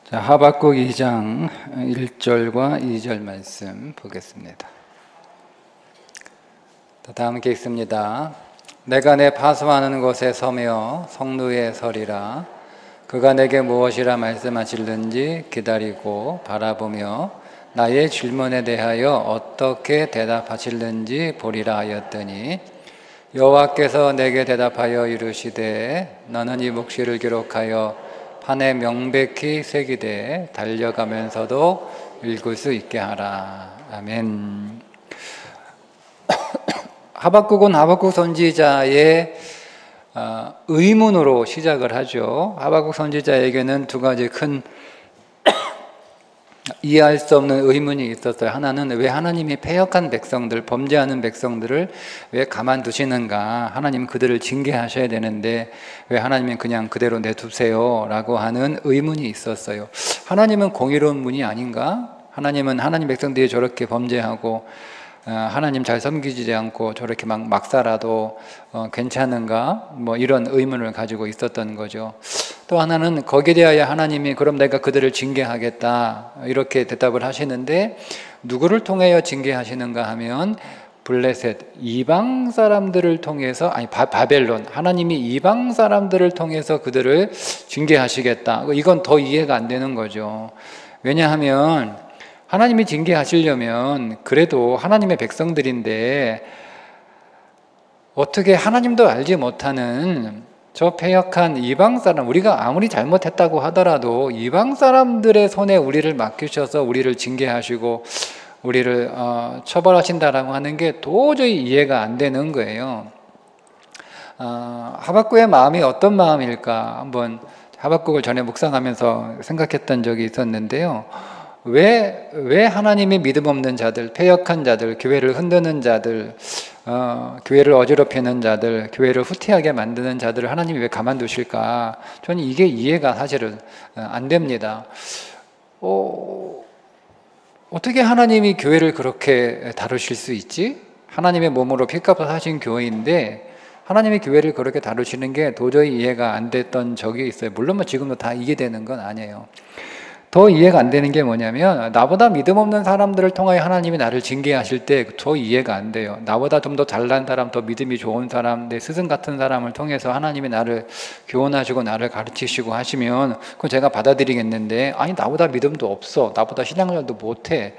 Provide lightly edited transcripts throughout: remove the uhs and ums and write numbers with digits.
자, 하박국 2장 1절과 2절 말씀 보겠습니다. 다 함께 읽습니다. 내가 내 파수하는 곳에 서며 성루에 서리라. 그가 내게 무엇이라 말씀하실는지 기다리고 바라보며 나의 질문에 대하여 어떻게 대답하실는지 보리라 하였더니 여호와께서 내게 대답하여 이르시되 너는 이 묵시를 기록하여 판에 명백히 새기되 달려가면서도 읽을 수 있게 하라. 아멘. 하박국은 하박국 선지자의 의문으로 시작을 하죠. 하박국 선지자에게는 두 가지 큰 이해할 수 없는 의문이 있었어요. 하나는 왜 하나님이 패역한 백성들, 범죄하는 백성들을 왜 가만두시는가? 하나님 그들을 징계하셔야 되는데 왜 하나님은 그냥 그대로 내두세요? 라고 하는 의문이 있었어요. 하나님은 공의로운 분이 아닌가? 하나님은 하나님 백성들이 저렇게 범죄하고 하나님 잘 섬기지 않고 저렇게 막 살아도 괜찮은가? 뭐 이런 의문을 가지고 있었던 거죠. 또 하나는 거기에 대하여 하나님이 그럼 내가 그들을 징계하겠다 이렇게 대답을 하시는데 누구를 통하여 징계하시는가 하면 블레셋 이방 사람들을 통해서 바벨론 하나님이 이방 사람들을 통해서 그들을 징계하시겠다. 이건 더 이해가 안 되는 거죠. 왜냐하면 하나님이 징계하시려면 그래도 하나님의 백성들인데 어떻게 하나님도 알지 못하는 저 패역한 이방 사람, 우리가 아무리 잘못했다고 하더라도 이방 사람들의 손에 우리를 맡기셔서 우리를 징계하시고 우리를 처벌하신다라고 하는 게 도저히 이해가 안 되는 거예요. 하박국의 마음이 어떤 마음일까 한번 하박국을 전에 묵상하면서 생각했던 적이 있었는데요. 왜 하나님이 믿음 없는 자들, 패역한 자들, 교회를 흔드는 자들, 교회를 어지럽히는 자들, 교회를 후퇴하게 만드는 자들을 하나님이 왜 가만두실까? 저는 이게 이해가 사실은 안 됩니다. 어떻게 하나님이 교회를 그렇게 다루실 수 있지? 하나님의 몸으로 피값을 하신 교회인데 하나님의 교회를 그렇게 다루시는 게 도저히 이해가 안 됐던 적이 있어요. 물론 뭐 지금도 다 이해되는 건 아니에요. 더 이해가 안 되는 게 뭐냐면 나보다 믿음 없는 사람들을 통하여 하나님이 나를 징계하실 때 더 이해가 안 돼요. 나보다 좀 더 잘난 사람, 더 믿음이 좋은 사람, 내 스승 같은 사람을 통해서 하나님이 나를 교훈하시고 나를 가르치시고 하시면 그건 제가 받아들이겠는데 아니 나보다 믿음도 없어, 나보다 신앙생활도 못해,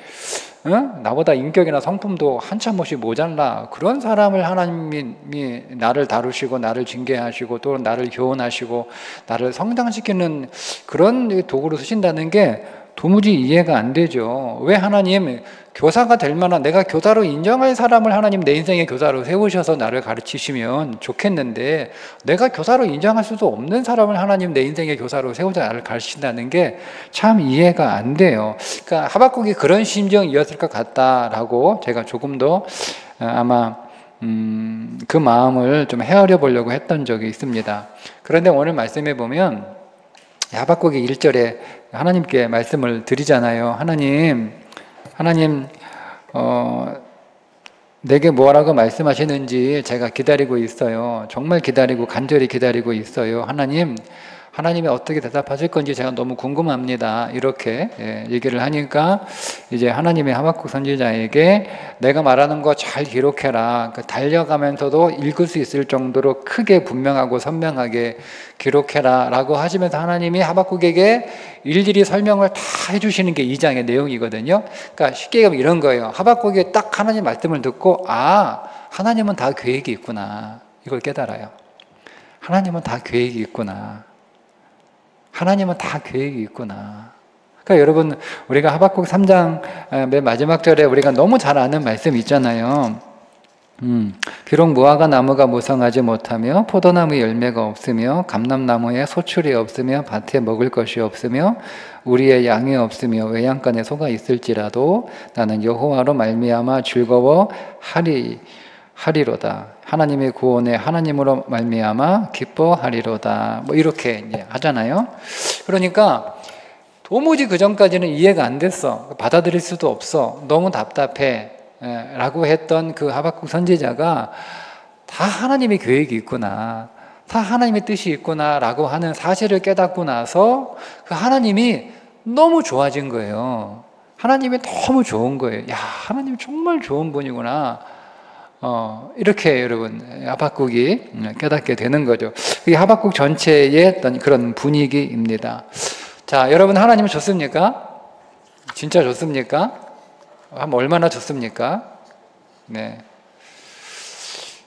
나보다 인격이나 성품도 한참 없이 모자라, 그런 사람을 하나님이 나를 다루시고 나를 징계하시고 또 나를 교훈하시고 나를 성장시키는 그런 도구로 쓰신다는 게 도무지 이해가 안 되죠. 왜 하나님 교사가 될 만한, 내가 교사로 인정할 사람을 하나님 내 인생의 교사로 세우셔서 나를 가르치시면 좋겠는데 내가 교사로 인정할 수도 없는 사람을 하나님 내 인생의 교사로 세우자 나를 가르치신다는 게 참 이해가 안 돼요. 그러니까 하박국이 그런 심정이었을 것 같다라고 제가 조금 더 아마 그 마음을 좀 헤아려 보려고 했던 적이 있습니다. 그런데 오늘 말씀해 보면 하박국이 1절에 하나님께 말씀을 드리잖아요. 하나님 내게 뭐라고 말씀하시는지 제가 기다리고 있어요. 정말 기다리고 간절히 기다리고 있어요. 하나님이 어떻게 대답하실 건지 제가 너무 궁금합니다. 이렇게 얘기를 하니까 이제 하나님의 하박국 선지자에게 내가 말하는 거 잘 기록해라. 달려가면서도 읽을 수 있을 정도로 크게 분명하고 선명하게 기록해라 라고 하시면서 하나님이 하박국에게 일일이 설명을 다 해주시는 게 2장의 내용이거든요. 그러니까 쉽게 얘기하면 이런 거예요. 하박국이 딱 하나님 말씀을 듣고 하나님은 다 계획이 있구나. 이걸 깨달아요. 하나님은 다 계획이 있구나. 하나님은 다 계획이 있구나. 그러니까 여러분 우리가 하박국 3장 맨 마지막 절에 우리가 너무 잘 아는 말씀 있잖아요. 비록 무화과 나무가 무성하지 못하며 포도나무 열매가 없으며 감람나무에 소출이 없으며 밭에 먹을 것이 없으며 우리의 양이 없으며 외양간에 소가 있을지라도 나는 여호와로 말미암아 즐거워하리로다. 하나님의 구원에 하나님으로 말미암아 기뻐하리로다. 뭐 이렇게 이제 하잖아요. 그러니까 도무지 그 전까지는 이해가 안 됐어. 받아들일 수도 없어. 너무 답답해. 라고 했던 그 하박국 선지자가 다 하나님의 계획이 있구나, 다 하나님의 뜻이 있구나 라고 하는 사실을 깨닫고 나서 그 하나님이 너무 좋아진 거예요. 하나님이 너무 좋은 거예요. 야, 하나님 정말 좋은 분이구나. 이렇게 여러분 하박국이 깨닫게 되는 거죠. 그게 하박국 전체의 어떤 그런 분위기입니다. 자, 여러분 하나님은 좋습니까? 진짜 좋습니까? 얼마나 좋습니까? 네.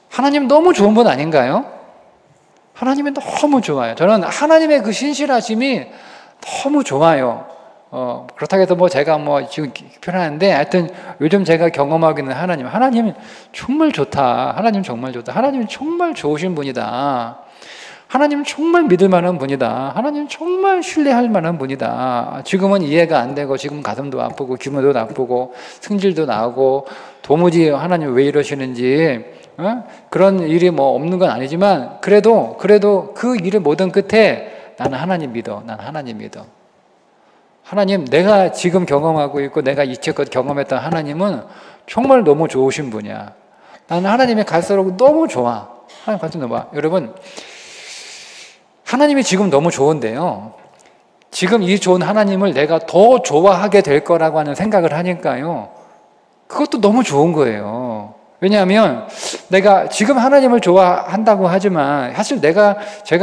하나님 너무 좋은 분 아닌가요? 하나님이 너무 좋아요. 저는 하나님의 그 신실하심이 너무 좋아요. 그렇다고 해서 제가 지금 표현하는데 하여튼 요즘 제가 경험하고 있는 하나님은 정말 좋다. 하나님 정말 좋다. 하나님은 정말 좋으신 분이다. 하나님은 정말 믿을 만한 분이다. 하나님은 정말 신뢰할 만한 분이다. 지금은 이해가 안 되고 지금 가슴도 아프고 기분도 나쁘고 승질도 나고 도무지 하나님 왜 이러시는지 그런 일이 없는 건 아니지만 그래도 그 일의 모든 끝에 나는 하나님 믿어. 난 하나님 믿어. 하나님, 내가 지금 경험하고 있고 내가 이제껏 경험했던 하나님은 정말 너무 좋으신 분이야. 나는 하나님의 갈수록 너무 좋아. 하나님 갈수록 너무 좋아. 여러분, 하나님이 지금 너무 좋은데요. 지금 이 좋은 하나님을 내가 더 좋아하게 될 거라고 하는 생각을 하니까요. 그것도 너무 좋은 거예요. 왜냐하면 내가 지금 하나님을 좋아한다고 하지만 사실 제가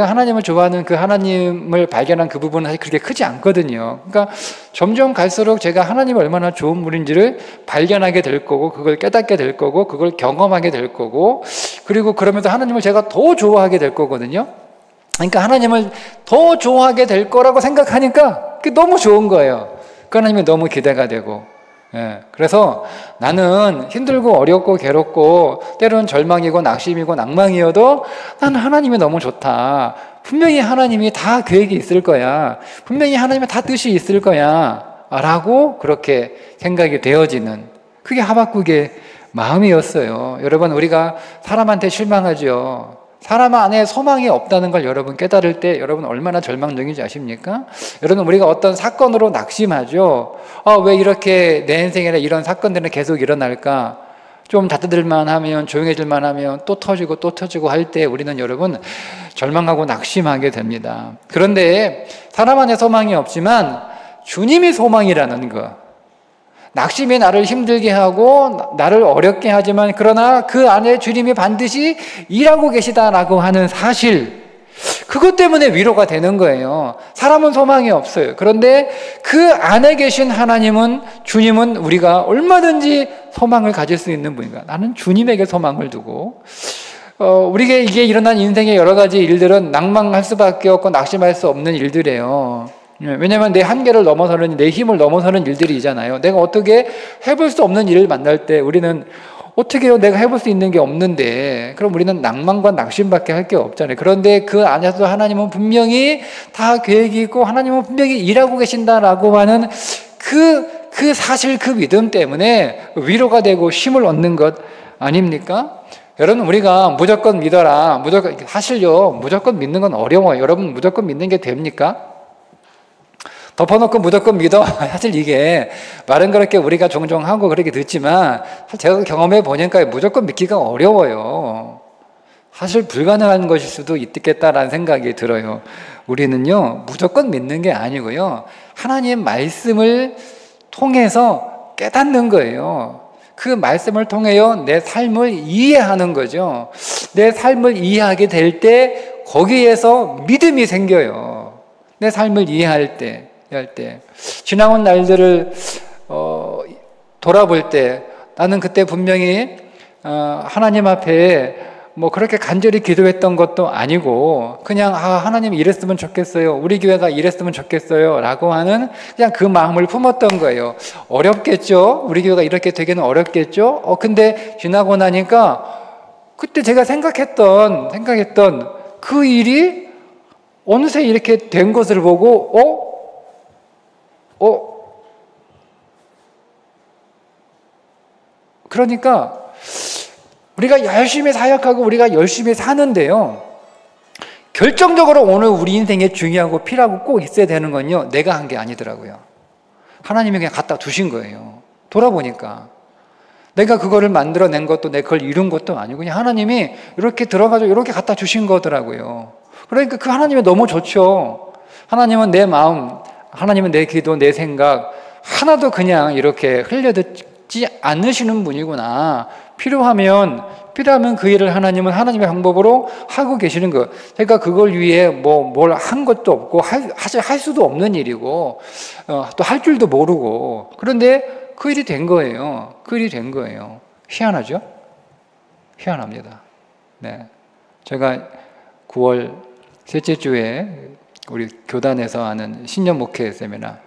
하나님을 좋아하는 그 하나님을 발견한 그 부분은 사실 그렇게 크지 않거든요. 그러니까 점점 갈수록 제가 하나님이 얼마나 좋은 분인지를 발견하게 될 거고 그걸 깨닫게 될 거고 그걸 경험하게 될 거고 그리고 그러면서 하나님을 제가 더 좋아하게 될 거거든요. 그러니까 하나님을 더 좋아하게 될 거라고 생각하니까 그게 너무 좋은 거예요. 그 하나님이 너무 기대가 되고 그래서 나는 힘들고 어렵고 괴롭고 때로는 절망이고 낙심이고 낭망이어도 나는 하나님이 너무 좋다. 분명히 하나님이 다 계획이 있을 거야. 분명히 하나님의 다 뜻이 있을 거야. 라고 그렇게 생각이 되어지는 그게 하박국의 마음이었어요. 여러분 우리가 사람한테 실망하죠. 사람 안에 소망이 없다는 걸 여러분 깨달을 때 여러분 얼마나 절망적인지 아십니까? 여러분 우리가 어떤 사건으로 낙심하죠. 왜 이렇게 내 인생에 이런 사건들은 계속 일어날까? 좀 잦아들만 하면 조용해질만 하면 또 터지고 할 때 우리는 여러분 절망하고 낙심하게 됩니다. 그런데 사람 안에 소망이 없지만 주님이 소망이라는 것. 낙심이 나를 힘들게 하고 나를 어렵게 하지만 그러나 그 안에 주님이 반드시 일하고 계시다라고 하는 사실 그것 때문에 위로가 되는 거예요. 사람은 소망이 없어요. 그런데 그 안에 계신 하나님은 주님은 우리가 얼마든지 소망을 가질 수 있는 분이다. 나는 주님에게 소망을 두고 우리에게 이게 일어난 인생의 여러 가지 일들은 낭망할 수밖에 없고 낙심할 수 없는 일들이에요. 왜냐하면 내 한계를 넘어서는 내 힘을 넘어서는 일들이잖아요. 내가 어떻게 해볼 수 없는 일을 만날 때 우리는 어떻게 해요? 내가 해볼 수 있는 게 없는데 그럼 우리는 낭만과 낙심밖에 할 게 없잖아요. 그런데 그 안에서 하나님은 분명히 다 계획이 있고 하나님은 분명히 일하고 계신다라고 하는 그 사실 그 믿음 때문에 위로가 되고 힘을 얻는 것 아닙니까? 여러분 우리가 무조건 믿어라 사실요 무조건 믿는 건 어려워요. 여러분 무조건 믿는 게 됩니까? 덮어놓고 무조건 믿어. 사실 이게 말은 그렇게 우리가 종종 하고 그렇게 듣지만 제가 경험해 보니까 무조건 믿기가 어려워요. 사실 불가능한 것일 수도 있겠다라는 생각이 들어요. 우리는요 무조건 믿는 게 아니고요 하나님 말씀을 통해서 깨닫는 거예요. 그 말씀을 통해요 내 삶을 이해하는 거죠. 내 삶을 이해하게 될 때 거기에서 믿음이 생겨요. 내 삶을 이해할 때 지나온 날들을 돌아볼 때 나는 그때 분명히 하나님 앞에 그렇게 간절히 기도했던 것도 아니고 그냥 하나님 이랬으면 좋겠어요. 우리 교회가 이랬으면 좋겠어요. 라고 하는 그냥 그 마음을 품었던 거예요. 어렵겠죠? 우리 교회가 이렇게 되기는 어렵겠죠? 근데 지나고 나니까 그때 제가 생각했던 그 일이 어느새 이렇게 된 것을 보고 그러니까 우리가 열심히 사역하고 우리가 열심히 사는데요 결정적으로 오늘 우리 인생에 중요하고 필요하고 꼭 있어야 되는 건요 내가 한 게 아니더라고요. 하나님이 그냥 갖다 두신 거예요. 돌아보니까 내가 그거를 만들어낸 것도 내가 그걸 이룬 것도 아니고 그냥 하나님이 이렇게 들어가지고 이렇게 갖다 주신 거더라고요. 그러니까 그 하나님이 너무 좋죠. 하나님은 내 마음 하나님은 내 기도, 내 생각 하나도 그냥 이렇게 흘려듣지 않으시는 분이구나. 필요하면 그 일을 하나님은 하나님의 방법으로 하고 계시는 거. 그러니까 그걸 위해 뭘 한 것도 없고 할 수도 없는 일이고 또 할 줄도 모르고, 그런데 그 일이 된 거예요. 그 일이 된 거예요. 희한하죠? 희한합니다. 네, 제가 9월 셋째 주에 우리 교단에서 하는 신년 목회 세미나,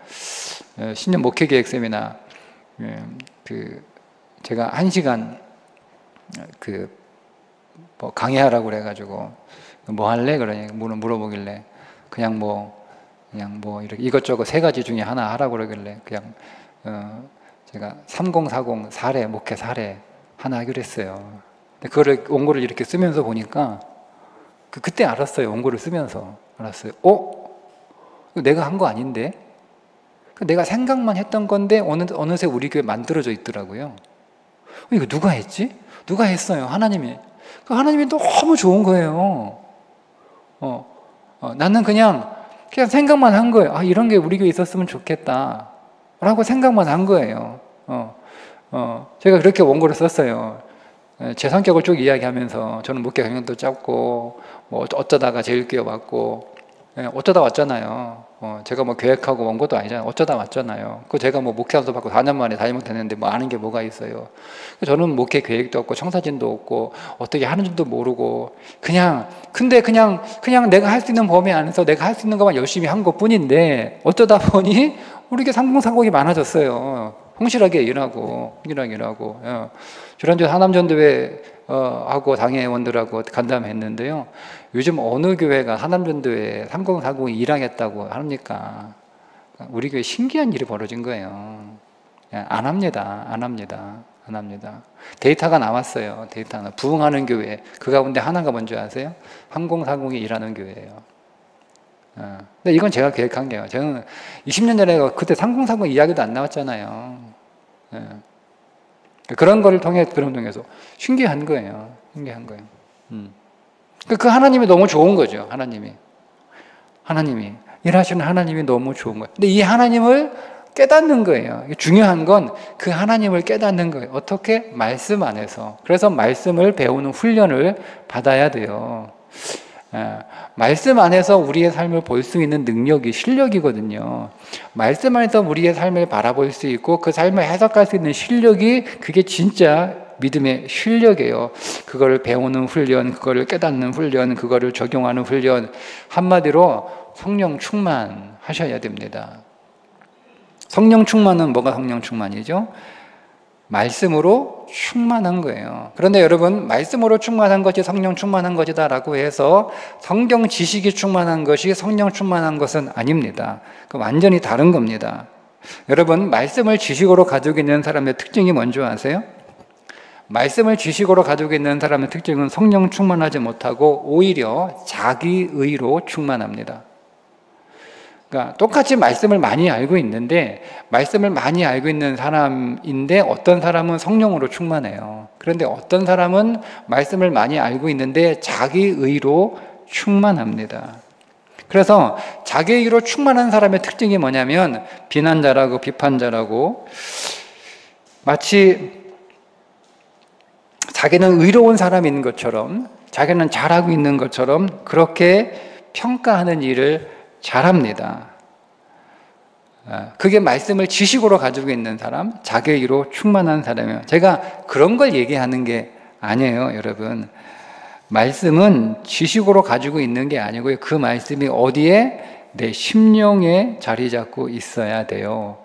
신년 목회 계획 세미나, 제가 1시간 뭐 강의하라고 그래가지고 뭐 할래? 그러니 물어보길래 그냥 이렇게 이것저것 3가지 중에 하나 하라고 그러길래 그냥 제가 3040 사례, 목회 사례 하나 하기로 했어요. 근데 그거를 원고를 이렇게 쓰면서 보니까 그때 알았어요. 원고를 쓰면서 알았어요. 이거 내가 한 거 아닌데? 내가 생각만 했던 건데 어느새 우리 교회 만들어져 있더라고요. 이거 누가 했지? 누가 했어요? 하나님이. 하나님이 너무 좋은 거예요. 나는 그냥 생각만 한 거예요. 이런 게 우리 교회에 있었으면 좋겠다 라고 생각만 한 거예요. 제가 그렇게 원고를 썼어요. 제 성격을 쭉 이야기하면서 저는 목회 경력도 짧고 뭐 어쩌다가 제일교회 왔고, 어쩌다 왔잖아요. 제가 뭐 계획하고 원고도 아니잖아요. 어쩌다 왔잖아요. 제가 뭐 목회 안수 받고 4년 만에 다니면 되는데 뭐 아는 게 뭐가 있어요. 저는 목회 계획도 없고 청사진도 없고 어떻게 하는 줄도 모르고 근데 그냥 내가 할 수 있는 범위 안에서 내가 할 수 있는 것만 열심히 한 것뿐인데, 어쩌다 보니 우리 게 상공사곡이 많아졌어요. 성실하게 일하고. 지난주에 하남전도회 하고 당회원들하고 간담했는데요. 요즘 어느 교회가 하남전도회 3040이 1항했다고 합니까? 우리 교회 신기한 일이 벌어진 거예요. 안 합니다. 데이터가 나왔어요. 데이터 하나. 부흥하는 교회. 그 가운데 하나가 뭔지 아세요? 3040이 일하는 교회예요. 근데 이건 제가 계획한 게요. 저는 20년 전에 그때 3040 이야기도 안 나왔잖아요. 그런 거를 통해서 신기한 거예요. 그 하나님이 너무 좋은 거죠. 하나님이 일하시는 하나님이 너무 좋은 거예요. 근데 이 하나님을 깨닫는 거예요. 중요한 건 그 하나님을 깨닫는 거예요. 어떻게? 말씀 안에서. 그래서 말씀을 배우는 훈련을 받아야 돼요. 말씀 안에서 우리의 삶을 볼 수 있는 능력이 실력이거든요. 말씀 안에서 우리의 삶을 바라볼 수 있고 그 삶을 해석할 수 있는 실력이, 그게 진짜 믿음의 실력이에요. 그걸 배우는 훈련, 그거를 깨닫는 훈련, 그거를 적용하는 훈련, 한마디로 성령 충만하셔야 됩니다. 성령 충만은 뭐가 성령 충만이죠? 말씀으로 충만한 거예요. 그런데 여러분, 말씀으로 충만한 것이 성령 충만한 것이다라고 해서 성경 지식이 충만한 것이 성령 충만한 것은 아닙니다. 그 완전히 다른 겁니다. 여러분, 말씀을 지식으로 가지고 있는 사람의 특징이 뭔지 아세요? 말씀을 지식으로 가지고 있는 사람의 특징은 성령 충만하지 못하고 오히려 자기의로 충만합니다. 그러니까 똑같이 말씀을 많이 알고 있는데, 말씀을 많이 알고 있는 사람인데 어떤 사람은 성령으로 충만해요. 그런데 어떤 사람은 말씀을 많이 알고 있는데 자기의로 충만합니다. 그래서 자기의로 충만한 사람의 특징이 뭐냐면 비난자라고 비판자라고, 마치 자기는 의로운 사람인 것처럼, 자기는 잘하고 있는 것처럼 그렇게 평가하는 일을 잘합니다. 그게 말씀을 지식으로 가지고 있는 사람, 자기의로 충만한 사람이에요. 제가 그런 걸 얘기하는 게 아니에요, 여러분. 말씀은 지식으로 가지고 있는 게 아니고요. 그 말씀이 어디에? 내 심령에 자리 잡고 있어야 돼요.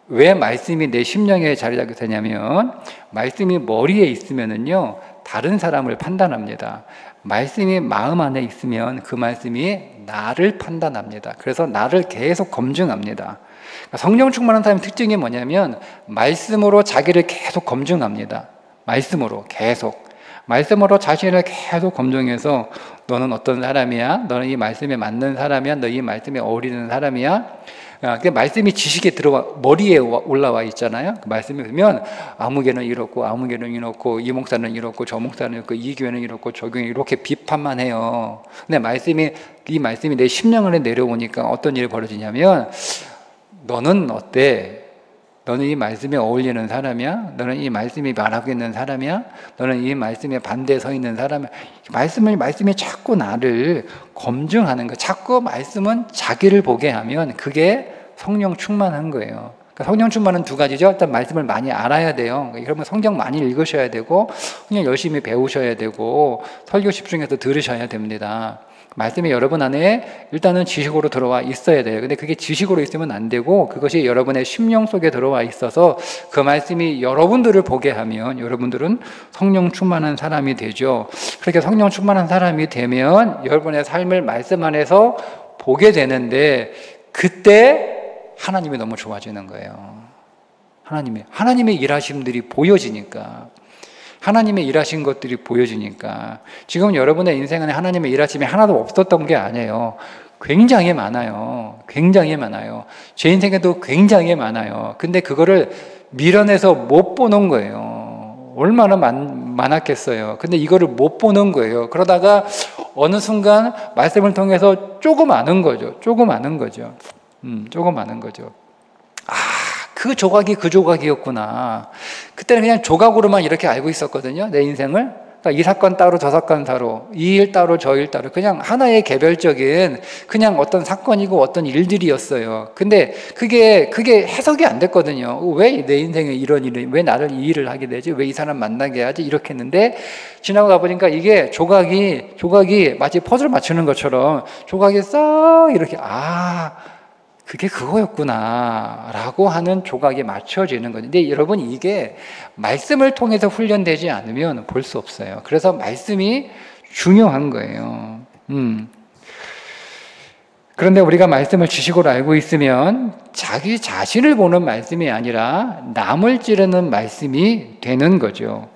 왜 말씀이 내 심령에 자리 잡게 되냐면, 말씀이 머리에 있으면은요, 다른 사람을 판단합니다. 말씀이 마음 안에 있으면 그 말씀이 나를 판단합니다. 그래서 나를 계속 검증합니다. 성령 충만한 사람의 특징이 뭐냐면 말씀으로 자기를 계속 검증합니다. 말씀으로 자신을 계속 검증해서 너는 어떤 사람이야? 너는 이 말씀에 맞는 사람이야? 너 이 말씀에 어울리는 사람이야? 그 말씀이 지식에 머리에 올라와 있잖아요. 그 말씀이 보면 아무개는 이렇고 아무개는 이렇고, 이 목사는 이렇고 저 목사는 이렇고, 이 교회는 이렇고 저 교회는 이렇게 비판만 해요. 근데 이 말씀이 내 심령 안에 내려오니까 어떤 일이 벌어지냐면 너는 어때? 너는 이 말씀에 어울리는 사람이야? 너는 이 말씀이 말하고 있는 사람이야? 너는 이 말씀에 반대에 서 있는 사람이야? 말씀이 자꾸 나를 검증하는 거. 자꾸 말씀은 자기를 보게 하면 그게 성령 충만한 거예요. 그러니까 성령 충만은 두 가지죠. 일단 말씀을 많이 알아야 돼요. 그러면 성경 많이 읽으셔야 되고, 그냥 열심히 배우셔야 되고, 설교 집중해서 들으셔야 됩니다. 말씀이 여러분 안에 일단은 지식으로 들어와 있어야 돼요. 근데 그게 지식으로 있으면 안 되고, 그것이 여러분의 심령 속에 들어와 있어서 그 말씀이 여러분들을 보게 하면 여러분들은 성령 충만한 사람이 되죠. 그렇게 성령 충만한 사람이 되면 여러분의 삶을 말씀 안에서 보게 되는데, 그때 하나님이 너무 좋아지는 거예요. 하나님의 일하심들이 보여지니까. 하나님의 일하신 것들이 보여지니까. 지금 여러분의 인생 안에 하나님의 일하심이 하나도 없었던 게 아니에요. 굉장히 많아요. 굉장히 많아요. 제 인생에도 굉장히 많아요. 근데 그거를 밀어내서 못 보는 거예요. 얼마나 많았겠어요. 근데 이거를 못 보는 거예요. 그러다가 어느 순간 말씀을 통해서 조금 아는 거죠. 조금 아는 거죠. 그 조각이 그 조각이었구나. 그때는 그냥 조각으로만 이렇게 알고 있었거든요. 내 인생을. 그러니까 이 사건 따로 저 사건 따로, 이 일 따로 저 일 따로, 그냥 하나의 개별적인 그냥 어떤 사건이고 어떤 일들이었어요. 근데 그게 해석이 안 됐거든요. 왜 내 인생에 이런 일이, 왜 나를 이 일을 하게 되지? 왜 이 사람 만나게 하지? 이렇게 했는데 지나고 가보니까 이게 조각이 마치 퍼즐 맞추는 것처럼 조각이 싹 이렇게 그게 그거였구나 라고 하는 조각이 맞춰지는 거죠. 근데 여러분, 이게 말씀을 통해서 훈련되지 않으면 볼 수 없어요. 그래서 말씀이 중요한 거예요. 그런데 우리가 말씀을 지식으로 알고 있으면 자기 자신을 보는 말씀이 아니라 남을 찌르는 말씀이 되는 거죠.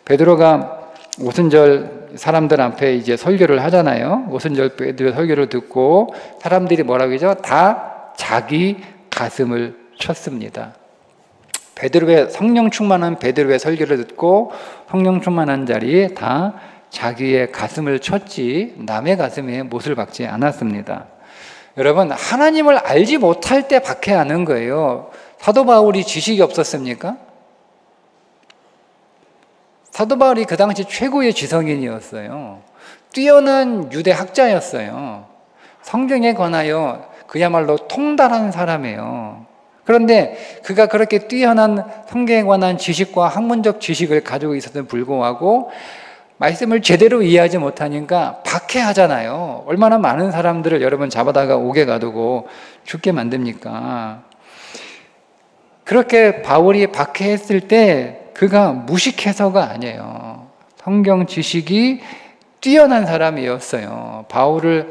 베드로가 오순절 사람들 앞에 이제 설교를 하잖아요. 오순절 베드로 설교를 듣고 사람들이 뭐라고 하죠? 다 자기 가슴을 쳤습니다. 베드로의 성령 충만한 베드로의 설교를 듣고 성령 충만한 자리에 다 자기의 가슴을 쳤지 남의 가슴에 못을 박지 않았습니다. 여러분, 하나님을 알지 못할 때 박해하는 거예요. 사도 바울이 지식이 없었습니까? 사도 바울이 그 당시 최고의 지성인이었어요. 뛰어난 유대 학자였어요. 성경에 관하여 그야말로 통달한 사람이에요. 그런데 그가 그렇게 뛰어난 성경에 관한 지식과 학문적 지식을 가지고 있었음에도 불구하고 말씀을 제대로 이해하지 못하니까 박해하잖아요. 얼마나 많은 사람들을 여러분 잡아다가 옥에 가두고 죽게 만듭니까? 그렇게 바울이 박해했을 때 그가 무식해서가 아니에요. 성경 지식이 뛰어난 사람이었어요. 바울을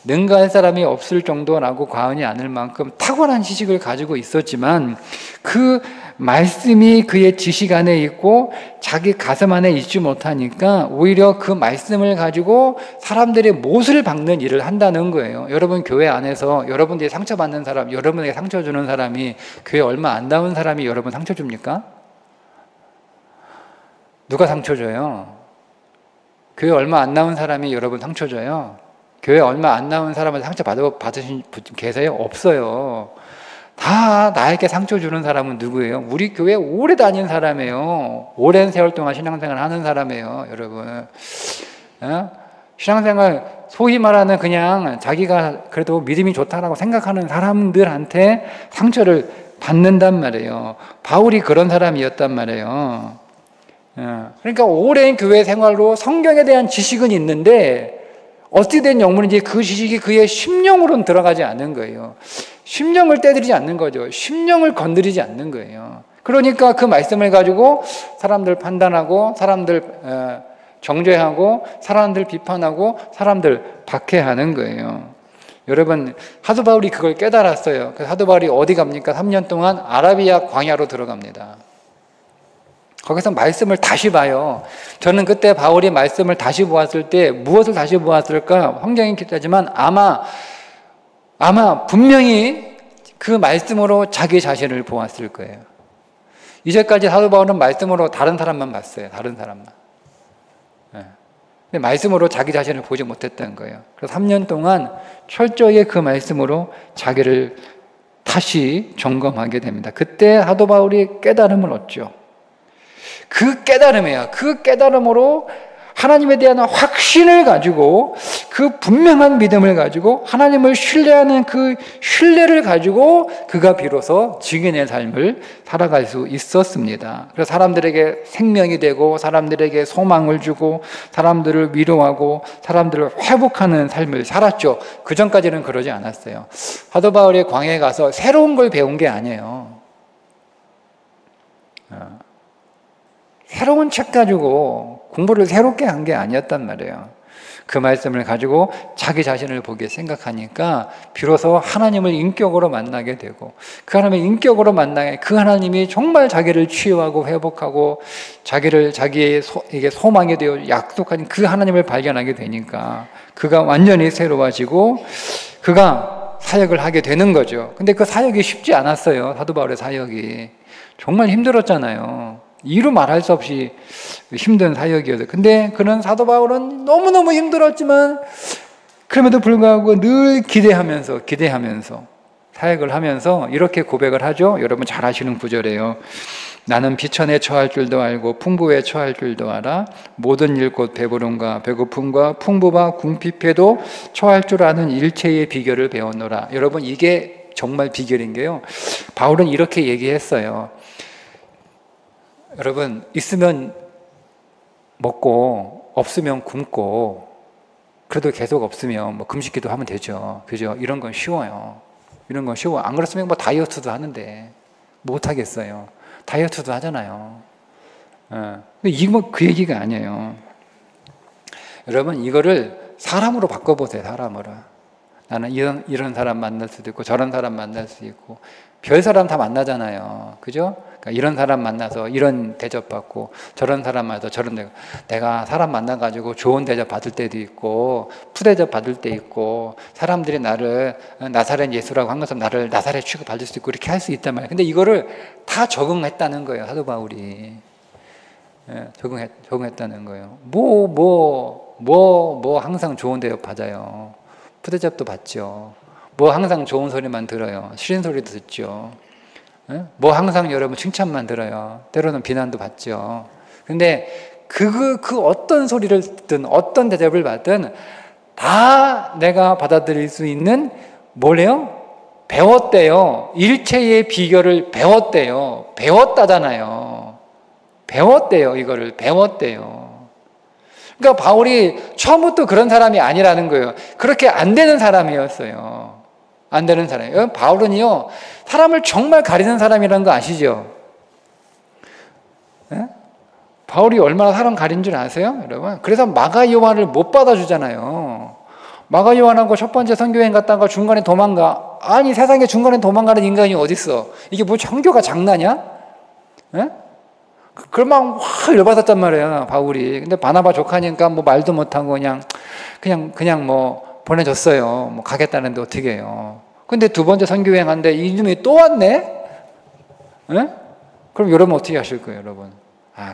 능가할 사람이 없을 정도라고 과언이 아닐 만큼 탁월한 지식을 가지고 있었지만 그 말씀이 그의 지식 안에 있고 자기 가슴 안에 있지 못하니까 오히려 그 말씀을 가지고 사람들의 못을 박는 일을 한다는 거예요. 여러분, 교회 안에서 여러분들이 상처받는 사람, 여러분에게 상처 주는 사람이 교회 얼마 안 나온 사람이 여러분 상처 줍니까? 누가 상처 줘요? 교회 얼마 안 나온 사람이 여러분 상처 줘요? 교회 얼마 안 나온 사람한테 상처 받으신 분 계세요? 없어요. 다 나에게 상처 주는 사람은 누구예요? 우리 교회 오래 다닌 사람이에요. 오랜 세월 동안 신앙생활 하는 사람이에요, 여러분. 신앙생활 소위 말하는 그냥 자기가 그래도 믿음이 좋다라고 생각하는 사람들한테 상처를 받는단 말이에요. 바울이 그런 사람이었단 말이에요. 그러니까 오랜 교회 생활로 성경에 대한 지식은 있는데 어떻게 된 영문인지 그 지식이 그의 심령으로는 들어가지 않는 거예요. 심령을 떼드리지 않는 거죠. 심령을 건드리지 않는 거예요. 그러니까 그 말씀을 가지고 사람들 판단하고 사람들 정죄하고 사람들 비판하고 사람들 박해하는 거예요. 여러분, 사도 바울이 그걸 깨달았어요. 그래서 사도 바울이 어디 갑니까? 3년 동안 아라비아 광야로 들어갑니다. 거기서 말씀을 다시 봐요. 저는 그때 바울이 말씀을 다시 보았을 때 무엇을 다시 보았을까? 성경이 기록하지만 아마 분명히 그 말씀으로 자기 자신을 보았을 거예요. 이제까지 사도 바울은 말씀으로 다른 사람만 봤어요. 다른 사람만. 근데 말씀으로 자기 자신을 보지 못했다는 거예요. 그래서 3년 동안 철저히 그 말씀으로 자기를 다시 점검하게 됩니다. 그때 사도 바울이 깨달음을 얻죠. 그 깨달음이에요. 그 깨달음으로 하나님에 대한 확신을 가지고, 그 분명한 믿음을 가지고, 하나님을 신뢰하는 그 신뢰를 가지고 그가 비로소 증인의 삶을 살아갈 수 있었습니다. 그래서 사람들에게 생명이 되고, 사람들에게 소망을 주고, 사람들을 위로하고, 사람들을 회복하는 삶을 살았죠. 그 전까지는 그러지 않았어요. 사도 바울이 광야에 가서 새로운 걸 배운 게 아니에요. 새로운 책 가지고 공부를 새롭게 한 게 아니었단 말이에요. 그 말씀을 가지고 자기 자신을 보게 생각하니까 비로소 하나님을 인격으로 만나게 되고, 그 하나님을 인격으로 만나게, 그 하나님이 정말 자기를 치유하고 회복하고 자기를 자기에게 소망이 되어 약속한 그 하나님을 발견하게 되니까 그가 완전히 새로워지고 그가 사역을 하게 되는 거죠. 근데 그 사역이 쉽지 않았어요. 사도 바울의 사역이 정말 힘들었잖아요. 이루 말할 수 없이 힘든 사역이었어요. 근데 그런 사도 바울은 너무너무 힘들었지만 그럼에도 불구하고 늘 기대하면서 사역을 하면서 이렇게 고백을 하죠. 여러분 잘 아시는 구절이에요. 나는 비천에 처할 줄도 알고 풍부에 처할 줄도 알아. 모든 일 곧 배부름과 배고픔과 풍부와 궁핍에도 처할 줄 아는 일체의 비결을 배웠노라. 여러분 이게 정말 비결인 게요. 바울은 이렇게 얘기했어요. 여러분, 있으면 먹고 없으면 굶고, 그래도 계속 없으면 뭐 금식기도 하면 되죠. 그죠? 이런 건 쉬워요. 이런 건 쉬워. 안 그랬으면 뭐 다이어트도 하는데 못 하겠어요. 다이어트도 하잖아요. 근데 이거 그 얘기가 아니에요. 여러분 이거를 사람으로 바꿔보세요. 사람으로. 나는 이런 사람 만날 수도 있고 저런 사람 만날 수도 있고 별 사람 다 만나잖아요. 그죠? 그러니까 이런 사람 만나서 이런 대접받고 저런 사람 만나서 저런 대접. 내가 사람 만나가지고 좋은 대접 받을 때도 있고 푸대접 받을 때 있고 사람들이 나를 나사렛 예수라고 한 것처럼 나를 나사렛 취급받을 수 있고 이렇게 할 수 있단 말이에요. 근데 이거를 다 적응했다는 거예요. 사도 바울이. 적응했다는 거예요. 항상 좋은 대접 받아요. 푸대접도 받죠. 항상 좋은 소리만 들어요. 싫은 소리도 듣죠. 항상 여러분 칭찬만 들어요. 때로는 비난도 받죠. 근데 그 어떤 소리를 듣든 어떤 대접을 받든 다 내가 받아들일 수 있는 뭐래요? 배웠대요. 일체의 비결을 배웠대요. 배웠다잖아요. 배웠대요. 이거를 배웠대요. 그러니까 바울이 처음부터 그런 사람이 아니라는 거예요. 그렇게 안 되는 사람이었어요. 안 되는 사람이에요. 바울은요, 사람을 정말 가리는 사람이라는 거 아시죠? 네? 바울이 얼마나 사람 가린 줄 아세요? 여러분? 그래서 마가 요한을 못 받아주잖아요. 마가 요한하고 첫 번째 선교여행 갔다가 중간에 도망가. 아니, 세상에 중간에 도망가는 인간이 어딨어? 이게 뭐 종교가 장난이야? 네? 그러면 확 열받았단 말이에요, 바울이. 근데 바나바 족하니까 뭐 말도 못하고 그냥 뭐 보내줬어요. 뭐 가겠다는데 어떻게 해요. 근데 두 번째 선교여행 한데 이놈이 또 왔네? 네? 그럼 여러분 어떻게 하실 거예요, 여러분?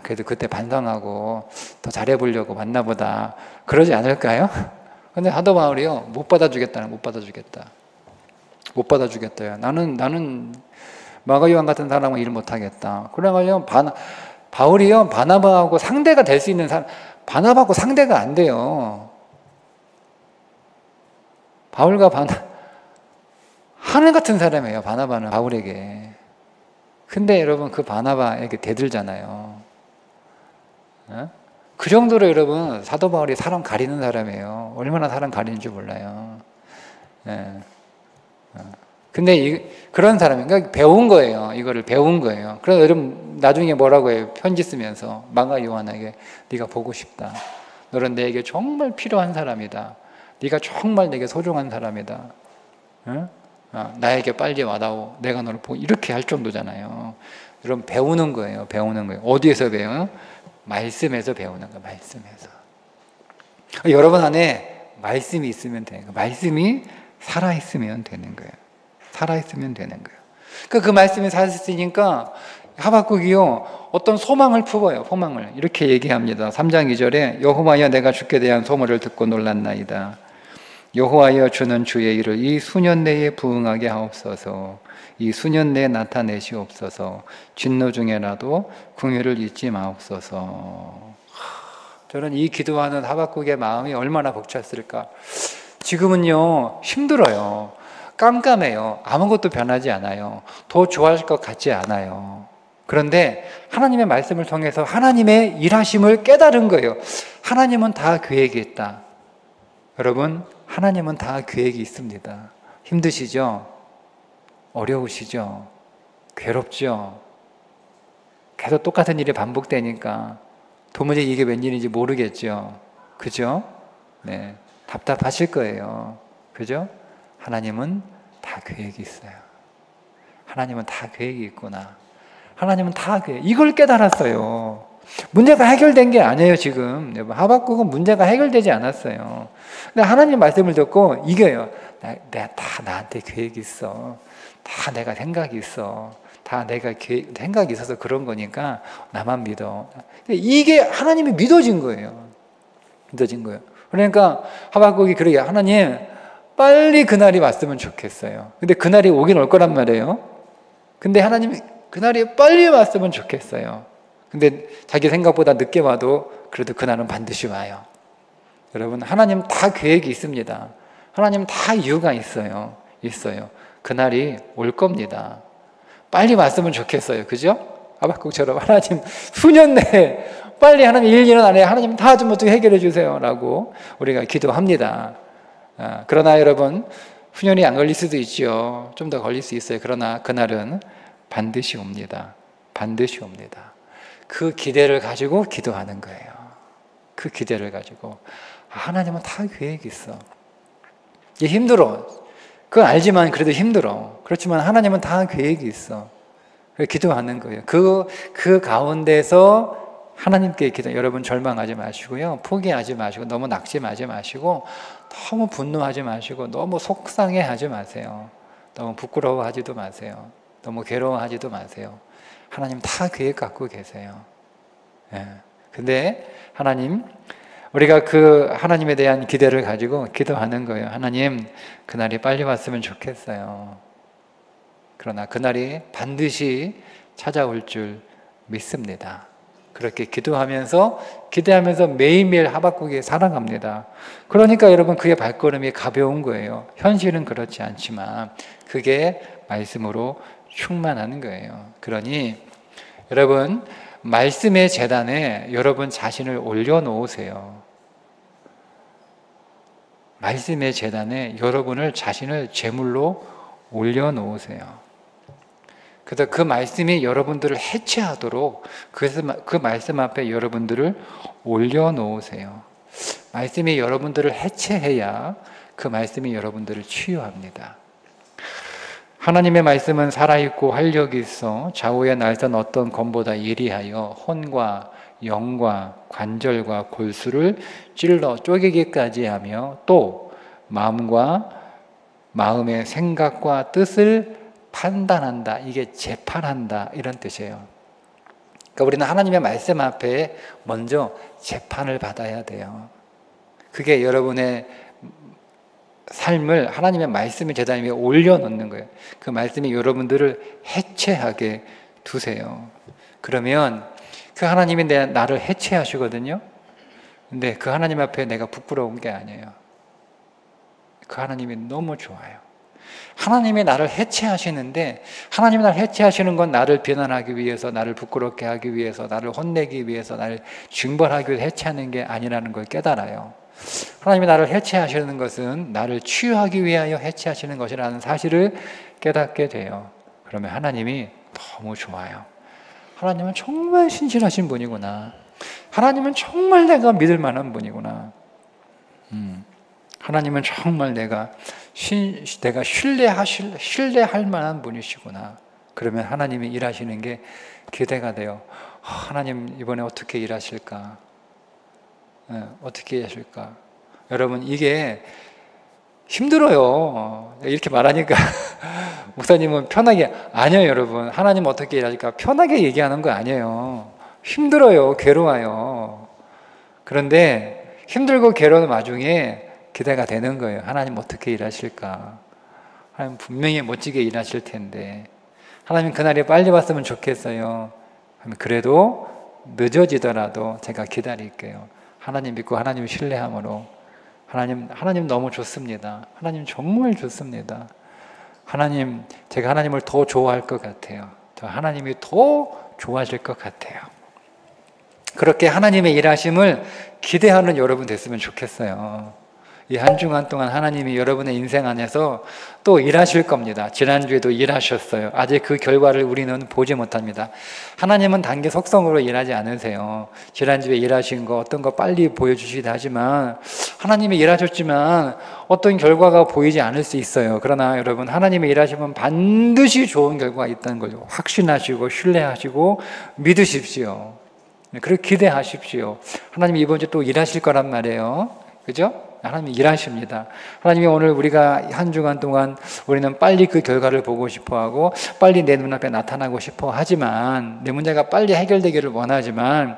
그래도 그때 반성하고 더 잘해보려고 왔나보다. 그러지 않을까요? 근데 사도 바울이요, 못 받아주겠다. 나는 마가 요한 같은 사람은 일 못하겠다. 그래가지고 바울이요, 바나바하고 상대가 될 수 있는 사람, 바나바하고 상대가 안 돼요. 바울과 하늘 같은 사람이에요, 바나바는 바울에게. 근데 여러분 그 바나바에게 대들잖아요. 그 정도로 여러분 사도 바울이 사람 가리는 사람이에요. 얼마나 사람 가리는지 몰라요. 근데 그런 사람이 그러니까 배운 거예요. 이거를 배운 거예요. 그래서 여러분 나중에 뭐라고 해요? 편지 쓰면서 마가 요한에게 네가 보고 싶다. 너는 내게 정말 필요한 사람이다. 네가 정말 내게 소중한 사람이다. 나에게 빨리 와다오. 내가 너를 보고 이렇게 할 정도잖아요. 여러분 배우는 거예요. 어디에서 배워요? 말씀에서 배우는 거예요. 말씀에서. 여러분 안에 말씀이 있으면 되는 거예요. 말씀이 살아있으면 되는 거예요. 그 말씀이 살아있으니까 하박국이요, 어떤 소망을 품어요. 소망을 이렇게 얘기합니다. 3장 2절에 여호와여 내가 주께 대한 소문을 듣고 놀랐나이다. 여호와여 주는 주의 일을 이 수년 내에 부응하게 하옵소서. 이 수년 내에 나타내시옵소서. 진노 중에라도 궁유를 잊지 마옵소서. 저는 이 기도하는 하박국의 마음이 얼마나 벅찼을까. 지금은요 힘들어요. 깜깜해요. 아무것도 변하지 않아요. 더 좋아질 것 같지 않아요. 그런데 하나님의 말씀을 통해서 하나님의 일하심을 깨달은 거예요. 하나님은 다 계획이 있다. 여러분, 하나님은 다 계획이 있습니다. 힘드시죠? 어려우시죠? 괴롭죠? 계속 똑같은 일이 반복되니까 도무지 이게 웬일인지 모르겠죠? 그죠? 네, 답답하실 거예요. 그죠? 하나님은 다 계획이 있어요. 하나님은 다 계획이 있구나. 하나님은 다 계획. 이걸 깨달았어요. 문제가 해결된 게 아니에요, 지금. 하박국은 문제가 해결되지 않았어요. 근데 하나님 말씀을 듣고 이겨요. 내가 다 나한테 계획이 있어. 다 내가 생각이 있어. 다 내가 생각이 있어서 그런 거니까 나만 믿어. 이게 하나님이 믿어진 거예요. 믿어진 거예요. 그러니까 하박국이 그러게, 하나님 빨리 그날이 왔으면 좋겠어요. 근데 그날이 오긴 올 거란 말이에요. 근데 하나님이 그날이 빨리 왔으면 좋겠어요. 근데 자기 생각보다 늦게 와도 그래도 그날은 반드시 와요. 여러분, 하나님 다 계획이 있습니다. 하나님 다 이유가 있어요. 그날이 올 겁니다. 빨리 왔으면 좋겠어요. 그죠? 하박국처럼 하나님 수년 내에 빨리 하나님 1, 2년 안에 하나님 다 좀 어떻게 해결해 주세요 라고 우리가 기도합니다. 그러나 여러분, 수년이 안 걸릴 수도 있죠. 좀 더 걸릴 수 있어요. 그러나 그날은 반드시 옵니다. 반드시 옵니다. 그 기대를 가지고 기도하는 거예요. 그 기대를 가지고. 하나님은 다 계획이 있어. 이게 힘들어. 그건 알지만 그래도 힘들어. 그렇지만 하나님은 다 계획이 있어. 그래서 기도하는 거예요. 그 가운데서 하나님께 기도. 여러분 절망하지 마시고요. 포기하지 마시고, 너무 낙심하지 마시고, 너무 분노하지 마시고, 너무 속상해하지 마세요. 너무 부끄러워하지도 마세요. 너무 괴로워하지도 마세요. 하나님 다 계획 갖고 계세요. 예. 근데 하나님, 우리가 그 하나님에 대한 기대를 가지고 기도하는 거예요. 하나님, 그날이 빨리 왔으면 좋겠어요. 그러나 그날이 반드시 찾아올 줄 믿습니다. 그렇게 기대하면서 매일매일 하박국이 살아갑니다. 그러니까 여러분, 그의 발걸음이 가벼운 거예요. 현실은 그렇지 않지만 그게 말씀으로 충만한 거예요. 그러니 여러분, 말씀의 제단에 여러분 자신을 올려놓으세요. 말씀의 제단에 여러분을 자신을 제물로 올려놓으세요. 그래서 그 말씀이 여러분들을 해체하도록 그 말씀 앞에 여러분들을 올려놓으세요. 말씀이 여러분들을 해체해야 그 말씀이 여러분들을 치유합니다. 하나님의 말씀은 살아있고 활력이 있어 좌우에 날선 어떤 검보다 예리하여 혼과 영과 관절과 골수를 찔러 쪼개기까지 하며 또 마음의 생각과 뜻을 판단한다. 이게 재판한다, 이런 뜻이에요. 그러니까 우리는 하나님의 말씀 앞에 먼저 재판을 받아야 돼요. 그게 여러분의 삶을 하나님의 말씀의 제단 위에 올려놓는 거예요. 그 말씀이 여러분들을 해체하게 두세요. 그러면 그 하나님이 나를 해체하시거든요. 근데 그 하나님 앞에 내가 부끄러운 게 아니에요. 그 하나님이 너무 좋아요. 하나님이 나를 해체하시는데, 하나님이 나를 해체하시는 건 나를 비난하기 위해서, 나를 부끄럽게 하기 위해서, 나를 혼내기 위해서, 나를 징벌하기 위해서 해체하는 게 아니라는 걸 깨달아요. 하나님이 나를 해체하시는 것은 나를 치유하기 위하여 해체하시는 것이라는 사실을 깨닫게 돼요. 그러면 하나님이 너무 좋아요. 하나님은 정말 신실하신 분이구나. 하나님은 정말 내가 믿을 만한 분이구나. 하나님은 정말 내가 신뢰할 만한 분이시구나. 그러면 하나님이 일하시는 게 기대가 돼요. 하나님 이번에 어떻게 일하실까? 어떻게 일하실까? 여러분, 이게 힘들어요. 이렇게 말하니까 목사님은 편하게, 아니에요 여러분. 하나님 어떻게 일하실까? 편하게 얘기하는 거 아니에요. 힘들어요. 괴로워요. 그런데 힘들고 괴로운 와중에 기대가 되는 거예요. 하나님 어떻게 일하실까? 하나님 분명히 멋지게 일하실 텐데 하나님 그날이 빨리 왔으면 좋겠어요. 그래도 늦어지더라도 제가 기다릴게요. 하나님 믿고 하나님 신뢰함으로 하나님 너무 좋습니다. 하나님 정말 좋습니다. 하나님, 제가 하나님을 더 좋아할 것 같아요. 하나님이 더 좋아질 것 같아요. 그렇게 하나님의 일하심을 기대하는 여러분 됐으면 좋겠어요. 이 한 주간 동안 하나님이 여러분의 인생 안에서 또 일하실 겁니다. 지난주에도 일하셨어요. 아직 그 결과를 우리는 보지 못합니다. 하나님은 단기 속성으로 일하지 않으세요. 지난주에 일하신 거 어떤 거 빨리 보여주시기도 하지만 하나님이 일하셨지만 어떤 결과가 보이지 않을 수 있어요. 그러나 여러분 하나님의 일하시면 반드시 좋은 결과가 있다는 걸 확신하시고 신뢰하시고 믿으십시오. 그렇게 기대하십시오. 하나님이 이번 주 또 일하실 거란 말이에요. 그죠? 하나님이 일하십니다. 하나님이 오늘 우리가 한 주간 동안 우리는 빨리 그 결과를 보고 싶어하고 빨리 내 눈앞에 나타나고 싶어 하지만 내 문제가 빨리 해결되기를 원하지만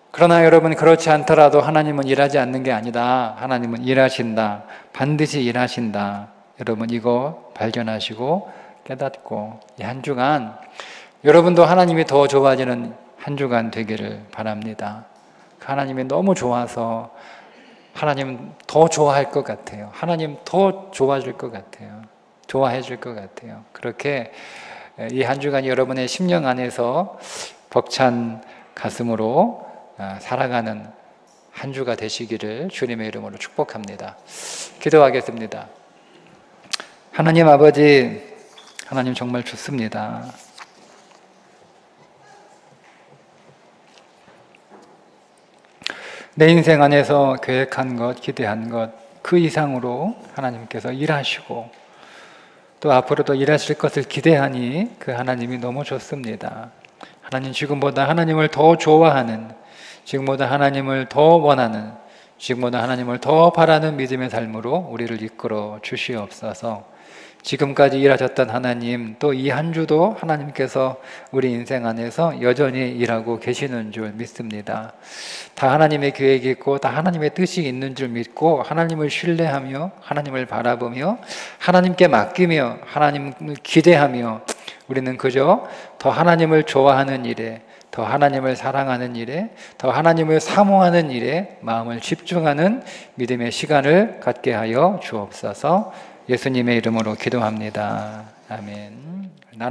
그러나 여러분 그렇지 않더라도 하나님은 일하지 않는 게 아니다. 하나님은 일하신다. 반드시 일하신다. 여러분 이거 발견하시고 깨닫고 이 한 주간 여러분도 하나님이 더 좋아지는 한 주간 되기를 바랍니다. 하나님이 너무 좋아서 하나님 더 좋아할 것 같아요. 하나님 더 좋아질 것 같아요. 좋아해 줄 것 같아요. 그렇게 이 한 주간 여러분의 심령 안에서 벅찬 가슴으로 살아가는 한 주가 되시기를 주님의 이름으로 축복합니다. 기도하겠습니다. 하나님 아버지, 하나님 정말 좋습니다. 내 인생 안에서 계획한 것, 기대한 것, 그 이상으로 하나님께서 일하시고 또 앞으로도 일하실 것을 기대하니 그 하나님이 너무 좋습니다. 하나님 지금보다 하나님을 더 좋아하는, 지금보다 하나님을 더 원하는, 지금보다 하나님을 더 바라는 믿음의 삶으로 우리를 이끌어 주시옵소서. 지금까지 일하셨던 하나님, 또 이 한 주도 하나님께서 우리 인생 안에서 여전히 일하고 계시는 줄 믿습니다. 다 하나님의 계획이 있고 다 하나님의 뜻이 있는 줄 믿고 하나님을 신뢰하며 하나님을 바라보며 하나님께 맡기며 하나님을 기대하며 우리는 그저 더 하나님을 좋아하는 일에, 더 하나님을 사랑하는 일에, 더 하나님을 사모하는 일에 마음을 집중하는 믿음의 시간을 갖게 하여 주옵소서. 예수님의 이름으로 기도합니다. 아멘.